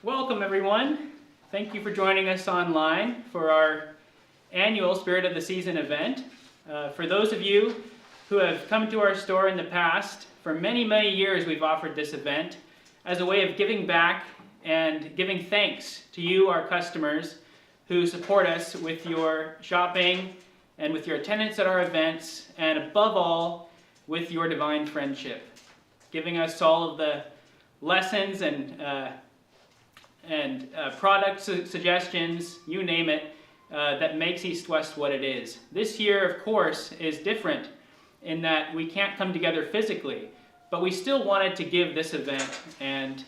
Welcome everyone. Thank you for joining us online for our annual Spirit of the Season event. For those of you who have come to our store in the past, for many, many years we've offered this event as a way of giving back and giving thanks to you, our customers, who support us with your shopping and with your attendance at our events, and above all, with your divine friendship, giving us all of the lessons and product suggestions, you name it, that makes East West what it is. This year, of course, is different in that we can't come together physically, but we still wanted to give this event, and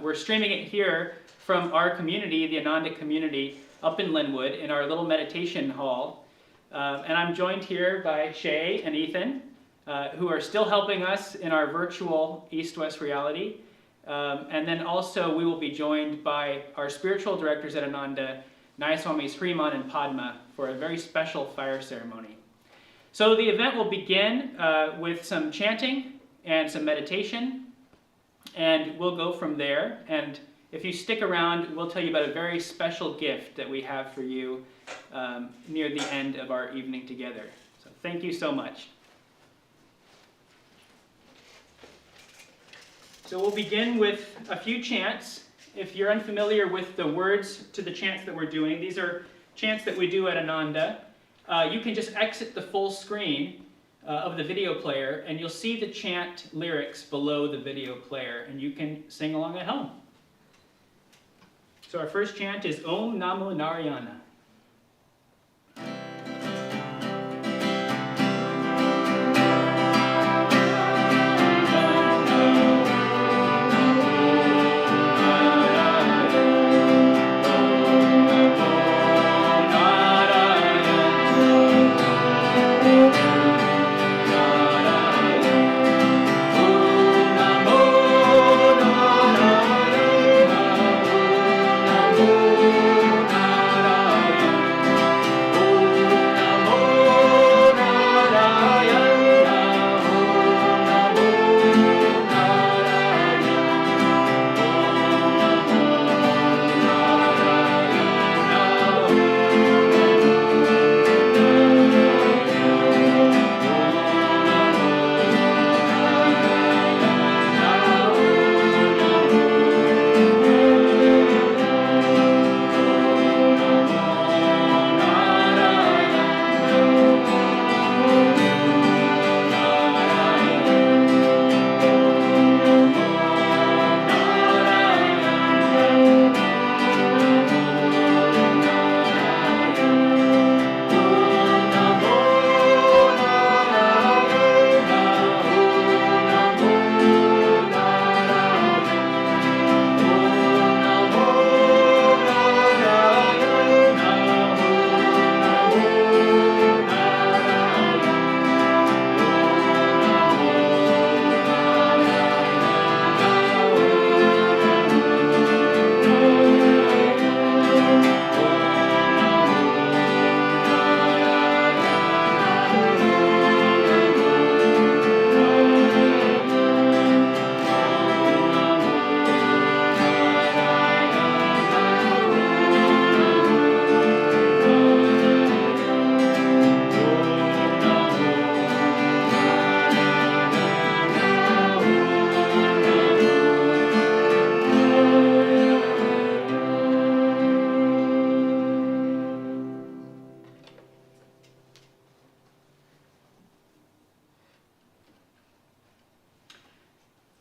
we're streaming it here from our community, the Ananda community, up in Linwood, in our little meditation hall. And I'm joined here by Shay and Ethan, who are still helping us in our virtual East-West reality. And then also we will be joined by our spiritual directors at Ananda, Nayaswamis Hriman and Padma, for a very special fire ceremony. So the event will begin with some chanting and some meditation, and we'll go from there. And if you stick around, we'll tell you about a very special gift that we have for you near the end of our evening together. So thank you so much. So we'll begin with a few chants. If you're unfamiliar with the words to the chants that we're doing, these are chants that we do at Ananda. You can just exit the full screen of the video player, and you'll see the chant lyrics below the video player, and you can sing along at home. So our first chant is Om Namo Narayana.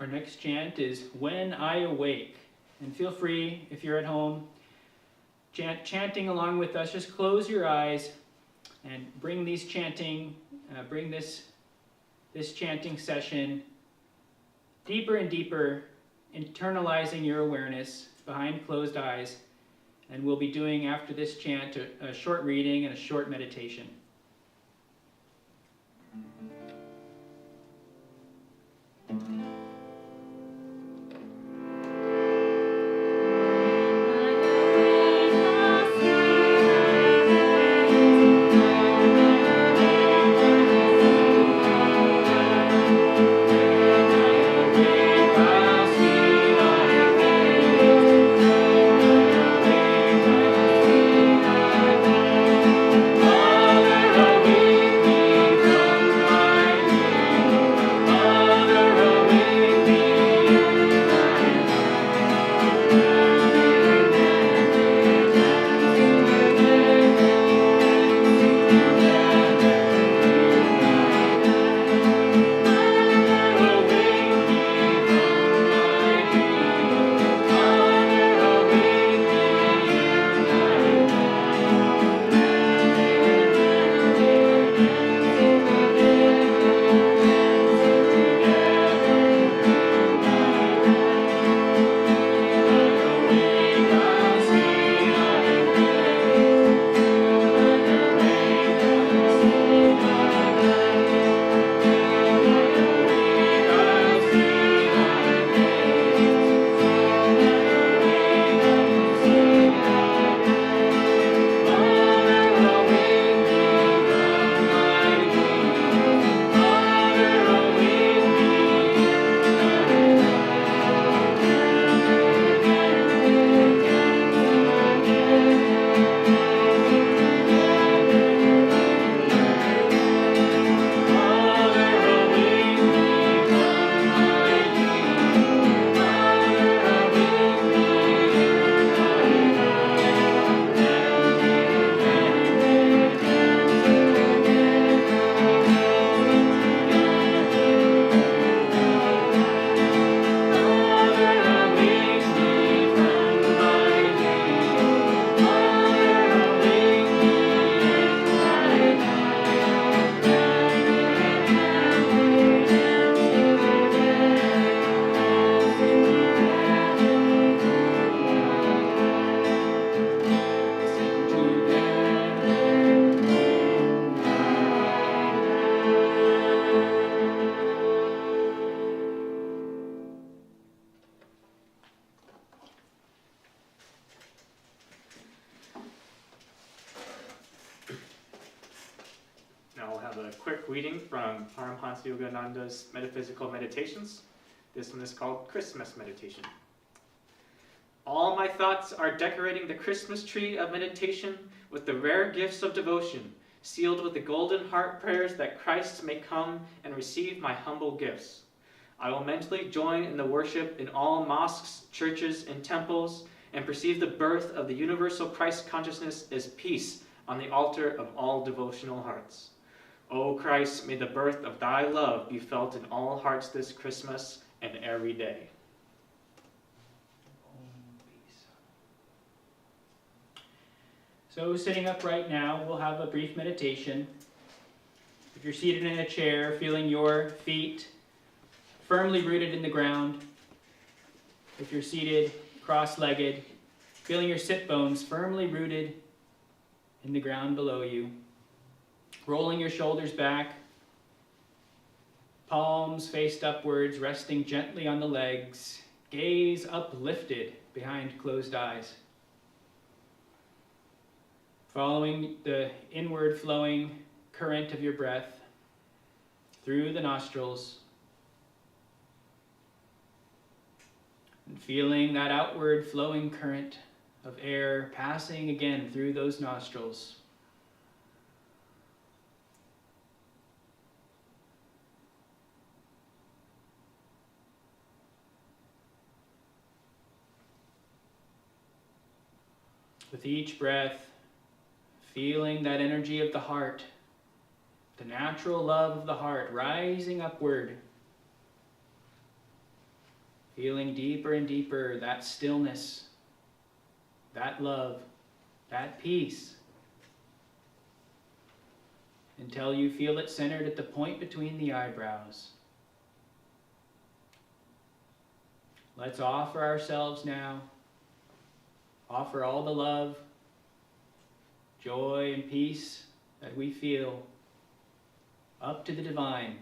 Our next chant is When I Awake. And feel free, if you're at home, chanting along with us, just close your eyes and bring this chanting session deeper and deeper, internalizing your awareness behind closed eyes. And we'll be doing, after this chant, a short reading and a short meditation. Reading from Paramahansa Yogananda's Metaphysical Meditations. This one is called Christmas Meditation. All my thoughts are decorating the Christmas tree of meditation with the rare gifts of devotion, sealed with the golden heart prayers that Christ may come and receive my humble gifts. I will mentally join in the worship in all mosques, churches, and temples, and perceive the birth of the universal Christ consciousness as peace on the altar of all devotional hearts. O Christ, may the birth of thy love be felt in all hearts this Christmas and every day. So sitting up right now, we'll have a brief meditation. If you're seated in a chair, feeling your feet firmly rooted in the ground. If you're seated cross-legged, feeling your sit bones firmly rooted in the ground below you. Rolling your shoulders back, palms faced upwards, resting gently on the legs, gaze uplifted behind closed eyes. Following the inward flowing current of your breath through the nostrils, and feeling that outward flowing current of air passing again through those nostrils. With each breath, feeling that energy of the heart, the natural love of the heart rising upward, Feeling deeper and deeper that stillness, that love, that peace, until you feel it centered at the point between the eyebrows. Let's offer ourselves now, offer all the love, joy, and peace that we feel up to the divine.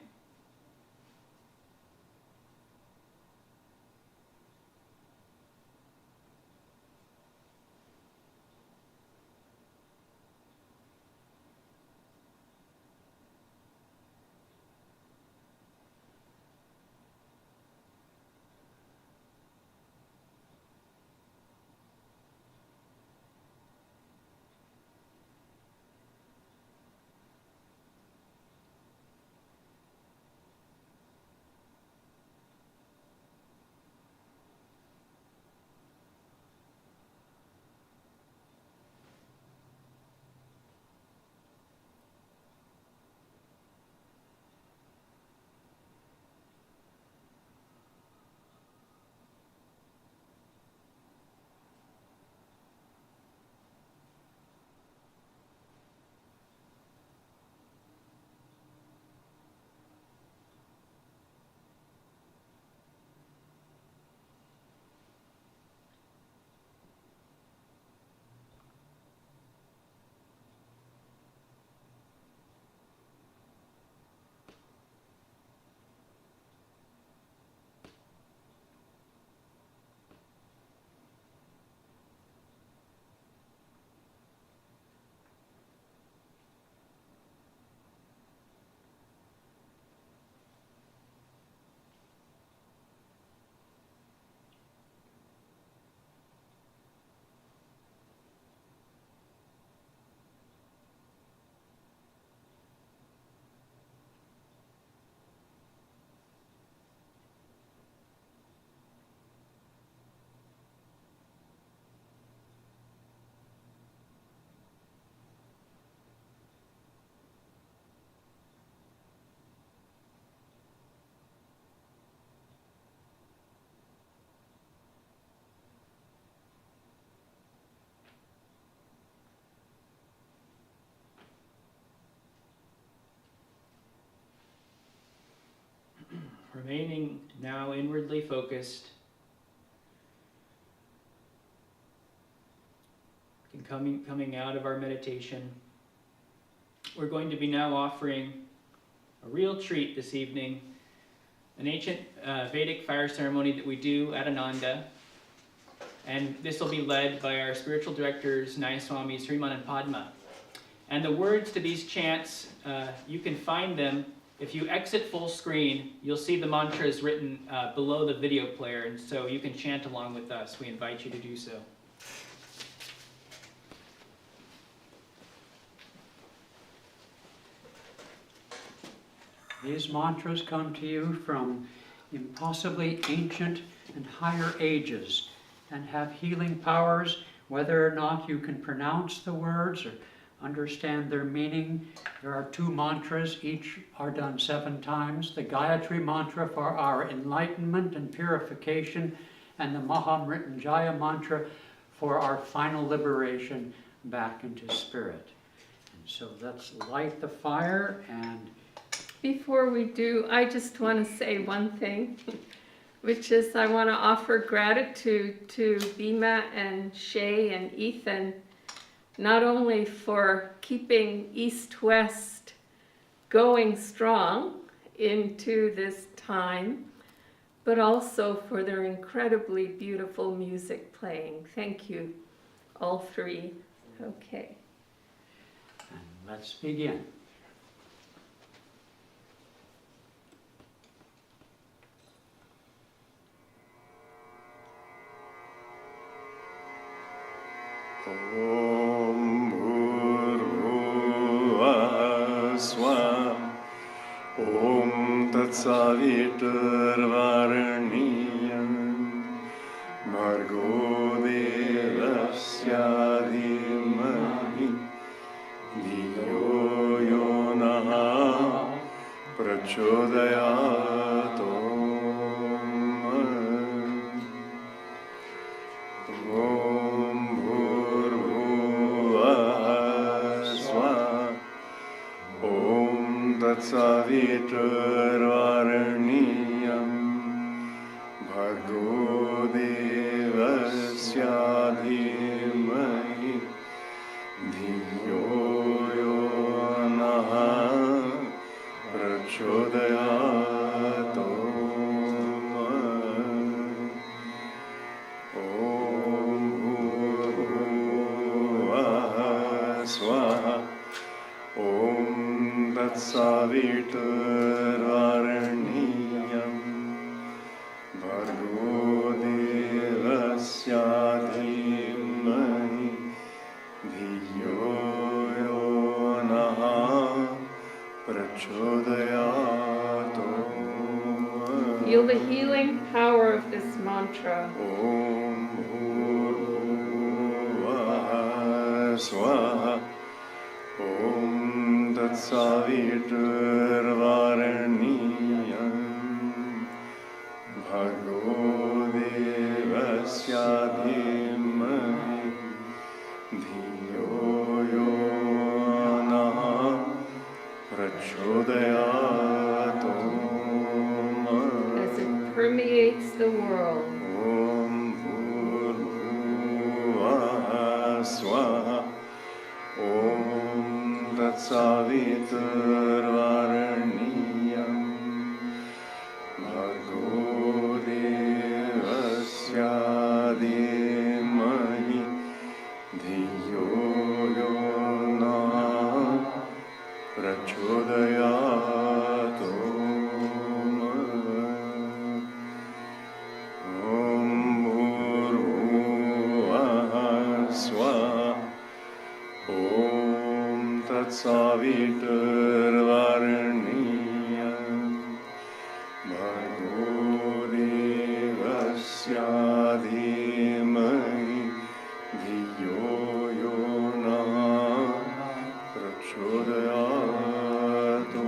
Remaining now inwardly focused, and coming out of our meditation, we're going to be now offering a real treat this evening, an ancient Vedic fire ceremony that we do at Ananda, and this will be led by our spiritual directors, Nayaswami, Sriman, and Padma. And the words to these chants, you can find them. If you exit full screen, you'll see the mantras written below the video player, and so you can chant along with us. We invite you to do so. These mantras come to you from impossibly ancient and higher ages and have healing powers, whether or not you can pronounce the words or understand their meaning. There are 2 mantras, each are done 7 times. The Gayatri mantra for our enlightenment and purification, and the Mahamrityunjaya mantra for our final liberation back into spirit. And so let's light the fire. And before we do, I just want to say one thing, which is I want to offer gratitude to Bhima and Shay and Ethan, not only for keeping East-West going strong into this time, but also for their incredibly beautiful music playing. Thank you, all 3. Okay. And let's begin. Om Bhurvuvah Swah. Om Tatsaviturvarniyam. Margo Devasya Dhimahi. Dhiyo Yonaha Prachodayat. Om तत्सवितुर्वरेण्यं भर्गो देवस्य धीमहि धियो यो नः प्रचोदयात् ॐ भूर्भुवः स्वः ॐ तत्सवितुर्वरेण्यं भर्गो देवस्य धीमहि धियो यो नः प्रचोदयात् Feel the healing power of this mantra. ॐ भूर्भुवः स्वः ॐ तत्सवितुर्वरेण्यं भर्गो देवस्य धीमहि धियो यो नः प्रचोदयात् As it permeates the world. ॐ भूर्भुवः स्वः ॐ तत्सवितुर्वरेण्यं भर्गो देवस्य धीमहि धियो यो नः प्रचोदयात् ॐ भूर्भुवः स्वः ॐ तत्सवितुर्वरेण्यं भर्गो देवस्य धीमहि धियो यो नः प्रचोदयात् ॐ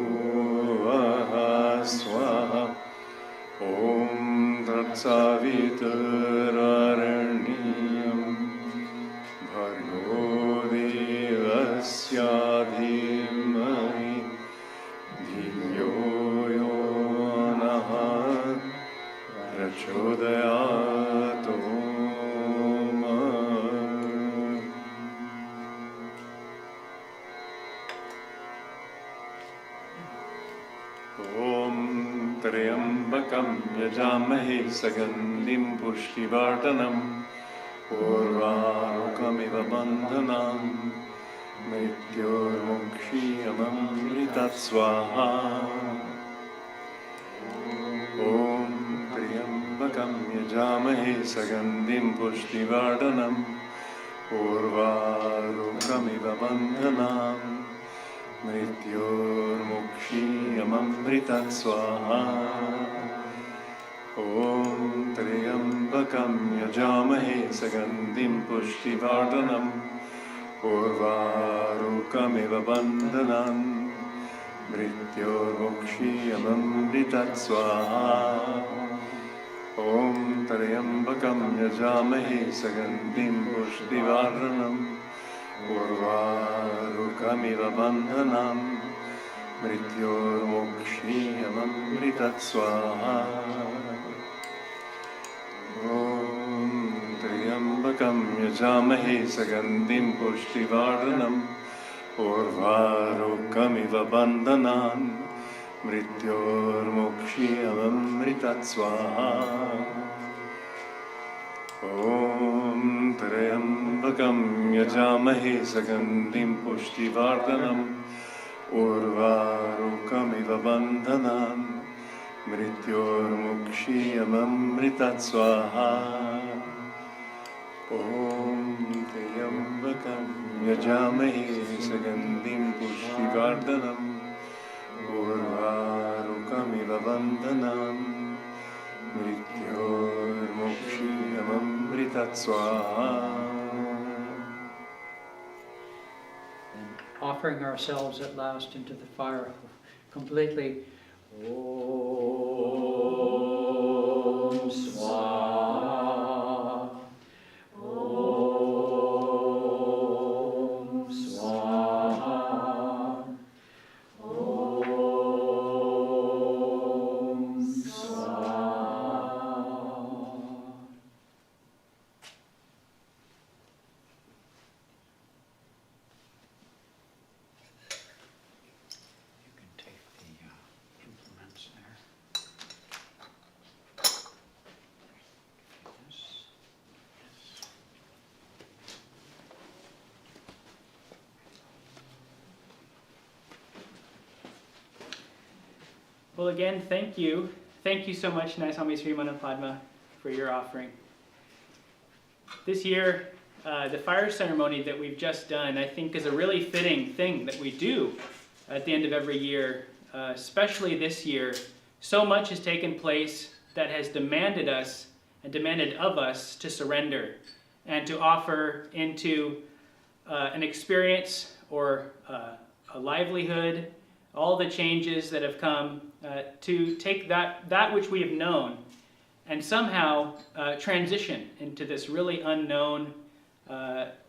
भूर्भुवः स्वः ॐ तत्सवितुर्वरेण्यं भर्गो देवस्य धीमहि धियो यो नः प्रचोदयात् ॐ त्र्यम्बकं यजामहे सुगन्धिं पुष्टिवर्धनम् उर्वारुकमिव बन्धनान् मृत्योर्मुक्षीयममृतात् स्वाहा ॐ त्र्यम्बकं यजामहे सुगन्धिं पुष्टिवर्धनम् उर्वारुकमिव बन्धनान् मृत्योर्मुक्षीयममृतात् स्वाहा ॐ त्र्यम्बकं यजामहे सुगन्धिं पुष्टिवर्धनम् उर्वारुकमिव बन्धनान् मृत्योर्मुक्षीयममृतात् स्वाहा ॐ त्र्यम्बकं यजामहे सुगन्धिं पुष्टिवर्धनम् उर्वारुकमिव बन्धनान् मृत्योर्मुक्षीयममृतात् स्वाहा ॐ त्र्यम्बकं यजामहे सुगन्धिं पुष्टिवर्धनम् उर्वारुकमिव बन्धनान् मृत्योर्मुक्षीयममृतात् स्वाहा ॐ त्र्यम्बकं यजामहे सुगन्धिं पुष्टिवर्धनम् उर्वारुकमिव बन्धनान् मृत्योर्मुक्षीयममृतात् स्वाहा ॐ त्र्यम्बकं यजामहे सुगन्धिं पुष्टिवर्धनम् उर्वारुकमिव बन्धनान् मृत्योर्मुक्षीयममृतात् स्वाहा. Offering ourselves at last into the fire completely. Om Swaha. Om Well, again, thank you. Thank you so much, Naiswami Srimana Padma, for your offering. This year, the fire ceremony that we've just done, I think, is a really fitting thing that we do at the end of every year, especially this year. So much has taken place that has demanded us and demanded of us to surrender and to offer into an experience or a livelihood, all the changes that have come, to take that which we have known and somehow transition into this really unknown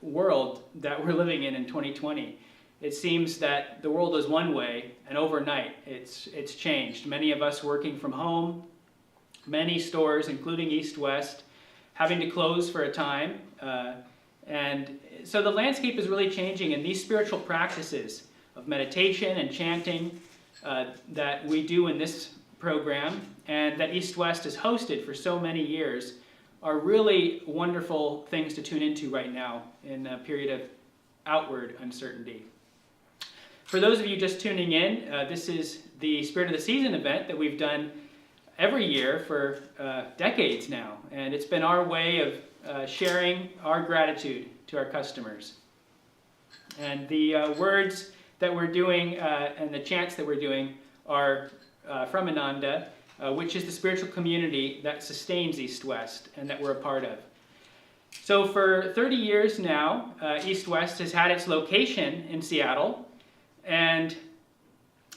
world that we're living in 2020. It seems that the world is one way, and overnight it's changed. Many of us working from home, many stores, including East West, having to close for a time. And so the landscape is really changing, and these spiritual practices of meditation and chanting that we do in this program and that East West has hosted for so many years are really wonderful things to tune into right now in a period of outward uncertainty. For those of you just tuning in, this is the Spirit of the Season event that we've done every year for decades now, and it's been our way of sharing our gratitude to our customers. And the words that we're doing and the chants that we're doing are from Ananda, which is the spiritual community that sustains East West and that we're a part of. So for 30 years now, East West has had its location in Seattle, and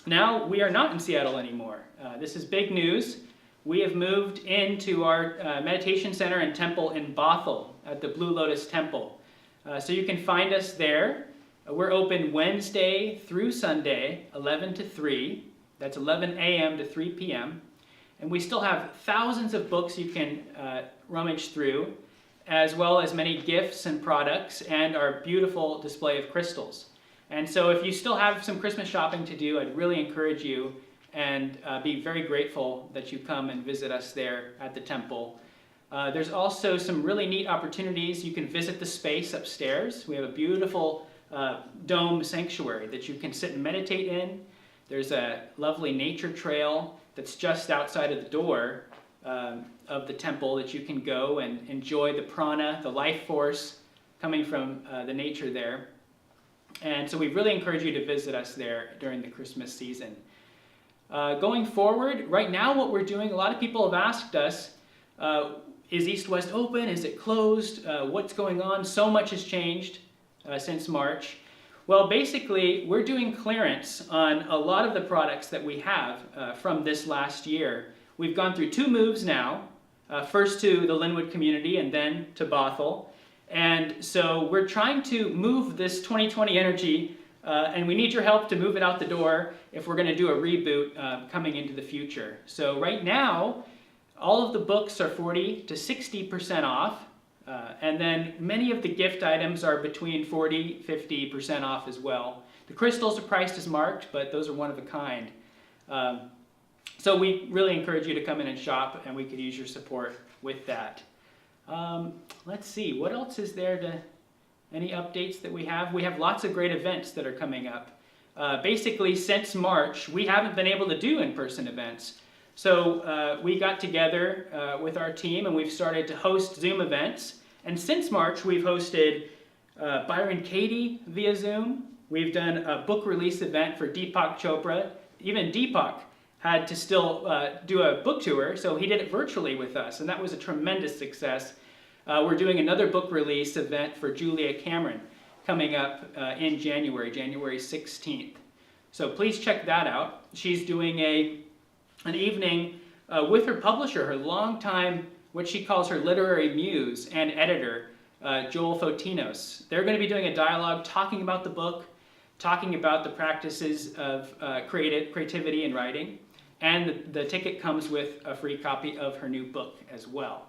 now we are not in Seattle anymore. This is big news. We have moved into our meditation center and temple in Bothell at the Blue Lotus Temple. So you can find us there. We're open Wednesday through Sunday, 11 to 3. That's 11 a.m. to 3 p.m. And we still have thousands of books you can rummage through, as well as many gifts and products, and our beautiful display of crystals. And so if you still have some Christmas shopping to do, I'd really encourage you and be very grateful that you come and visit us there at the temple. There's also some really neat opportunities. You can visit the space upstairs. We have a beautiful dome sanctuary that you can sit and meditate in. There's a lovely nature trail that's just outside of the door of the temple that you can go and enjoy the prana, the life force coming from the nature there. And so we really encourage you to visit us there during the Christmas season. Going forward, right now what we're doing, a lot of people have asked us, is East West open? Is it closed? What's going on? So much has changed since March. Well, basically, we're doing clearance on a lot of the products that we have from this last year. We've gone through 2 moves now, first to the Linwood community and then to Bothell. And so we're trying to move this 2020 energy, and we need your help to move it out the door if we're going to do a reboot coming into the future. So right now, all of the books are 40 to 60% off. And then many of the gift items are between 40, 50% off as well. The crystals are priced as marked, but those are one of a kind. So we really encourage you to come in and shop, and we could use your support with that. Let's see, what else is there any updates that we have? We have lots of great events that are coming up. Basically, since March, we haven't been able to do in-person events. So we got together with our team and we've started to host Zoom events. And since March, we've hosted Byron Katie via Zoom. We've done a book release event for Deepak Chopra. Even Deepak had to still do a book tour, so he did it virtually with us, and that was a tremendous success. We're doing another book release event for Julia Cameron coming up in January 16th. So please check that out. She's doing an evening with her publisher, her longtime, what she calls her literary muse and editor, Joel Fotinos. They're going to be doing a dialogue talking about the book, talking about the practices of creativity and writing, and the ticket comes with a free copy of her new book as well.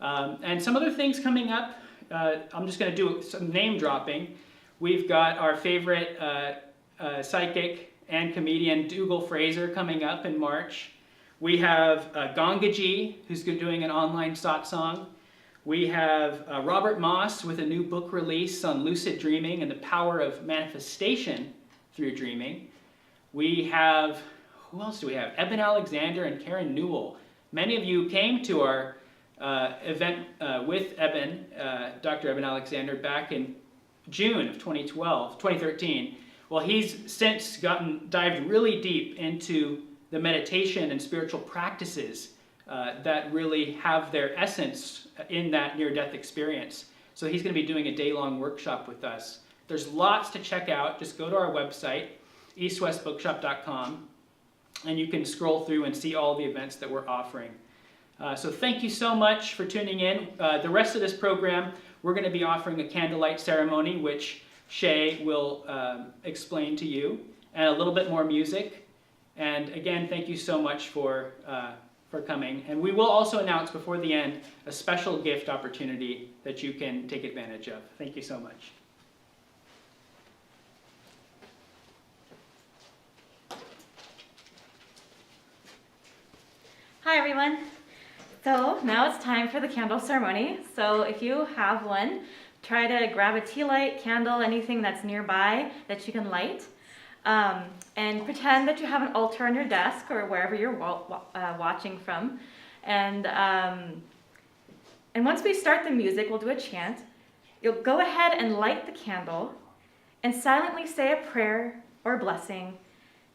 And some other things coming up, I'm just going to do some name dropping. We've got our favorite psychic and comedian Dougal Fraser coming up in March. We have Gangaji, who's doing an online satsang. We have Robert Moss with a new book release on lucid dreaming and the power of manifestation through dreaming. We have, who else do we have? Eben Alexander and Karen Newell. Many of you came to our event with Eben, Dr. Eben Alexander, back in June of 2013. Well, he's since dived really deep into the meditation and spiritual practices that really have their essence in that near-death experience. So he's going to be doing a day-long workshop with us. There's lots to check out. Just go to our website, eastwestbookshop.com, and you can scroll through and see all the events that we're offering. So thank you so much for tuning in. The rest of this program, we're going to be offering a candlelight ceremony, which Shay will explain to you, and a little bit more music. And again, thank you so much for coming. And we will also announce before the end a special gift opportunity that you can take advantage of. Thank you so much. Hi everyone. So now it's time for the candle ceremony. So if you have one, try to grab a tea light, candle, anything that's nearby that you can light. And pretend that you have an altar on your desk or wherever you're watching from. And once we start the music, we'll do a chant. You'll go ahead and light the candle and silently say a prayer or blessing,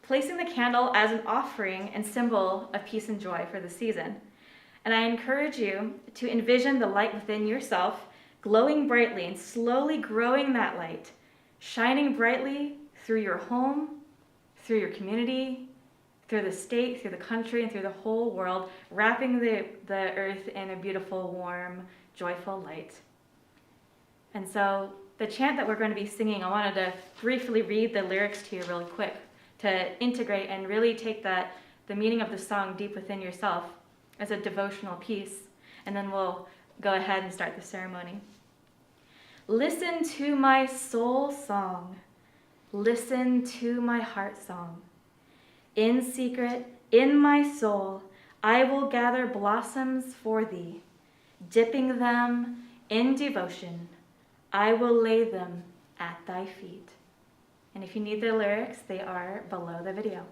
placing the candle as an offering and symbol of peace and joy for the season. And I encourage you to envision the light within yourself glowing brightly and slowly growing that light, shining brightly through your home, through your community, through the state, through the country, and through the whole world, wrapping the earth in a beautiful, warm, joyful light. And so the chant that we're going to be singing, I wanted to briefly read the lyrics to you really quick to integrate and really take the meaning of the song deep within yourself as a devotional piece. And then we'll go ahead and start the ceremony. Listen to my soul song. Listen to my heart song. In secret, in my soul, I will gather blossoms for thee. Dipping them in devotion, I will lay them at thy feet. And if you need the lyrics, they are below the video.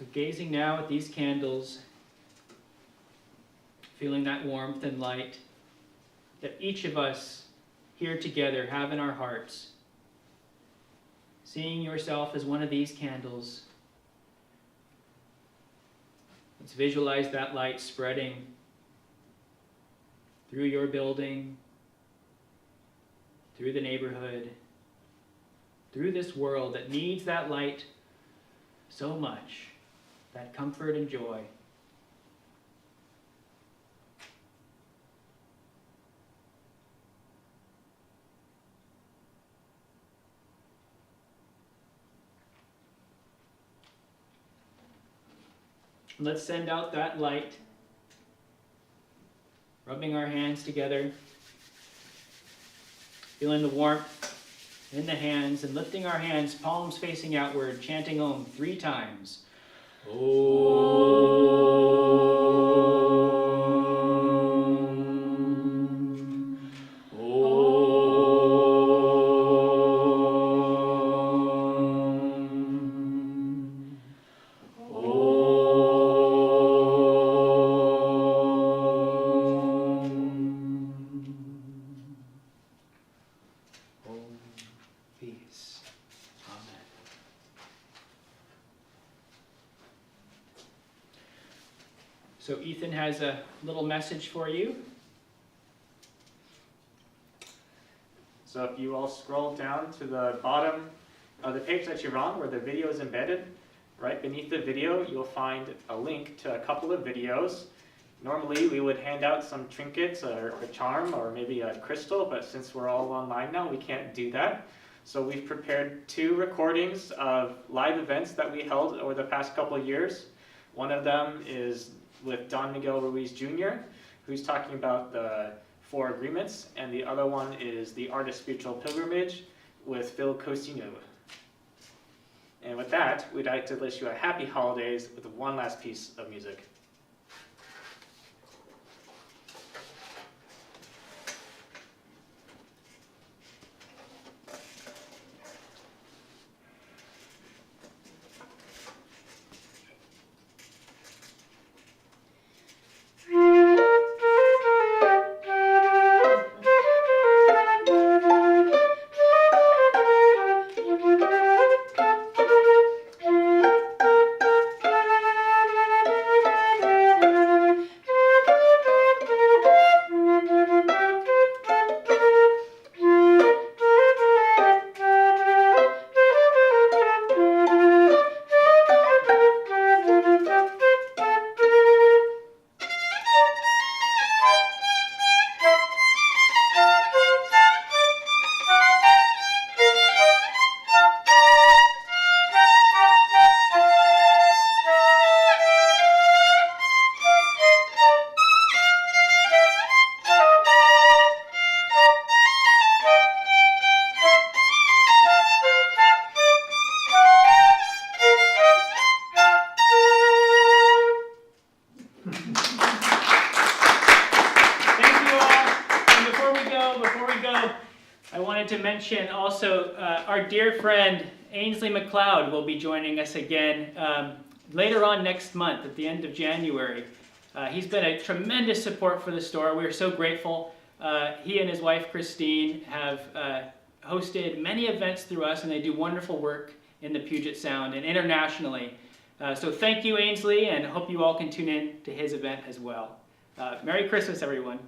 So gazing now at these candles, feeling that warmth and light that each of us here together have in our hearts. Seeing yourself as one of these candles. Let's visualize that light spreading through your building, through the neighborhood, through this world that needs that light so much, that comfort and joy. Let's send out that light, rubbing our hands together, feeling the warmth in the hands, and lifting our hands, palms facing outward, chanting Om 3 times. Peace. Amen. So Ethan has a little message for you. So if you all scroll down to the bottom of the page that you're on where the video is embedded, right beneath the video you'll find a link to a couple of videos. Normally we would hand out some trinkets or a charm or maybe a crystal, but since we're all online now we can't do that. So we've prepared 2 recordings of live events that we held over the past couple of years. One of them is with Don Miguel Ruiz Jr., who's talking about the 4 agreements, and the other one is the Art of Spiritual Pilgrimage with Phil Cosino. And with that, we'd like to wish you a happy holidays with one last piece of music. To mention also our dear friend Ainsley McLeod will be joining us again later on next month at the end of January. He's been a tremendous support for the store. We are so grateful. He and his wife Christine have hosted many events through us, and they do wonderful work in the Puget Sound and internationally. So thank you, Ainsley, and hope you all can tune in to his event as well. Merry Christmas, everyone.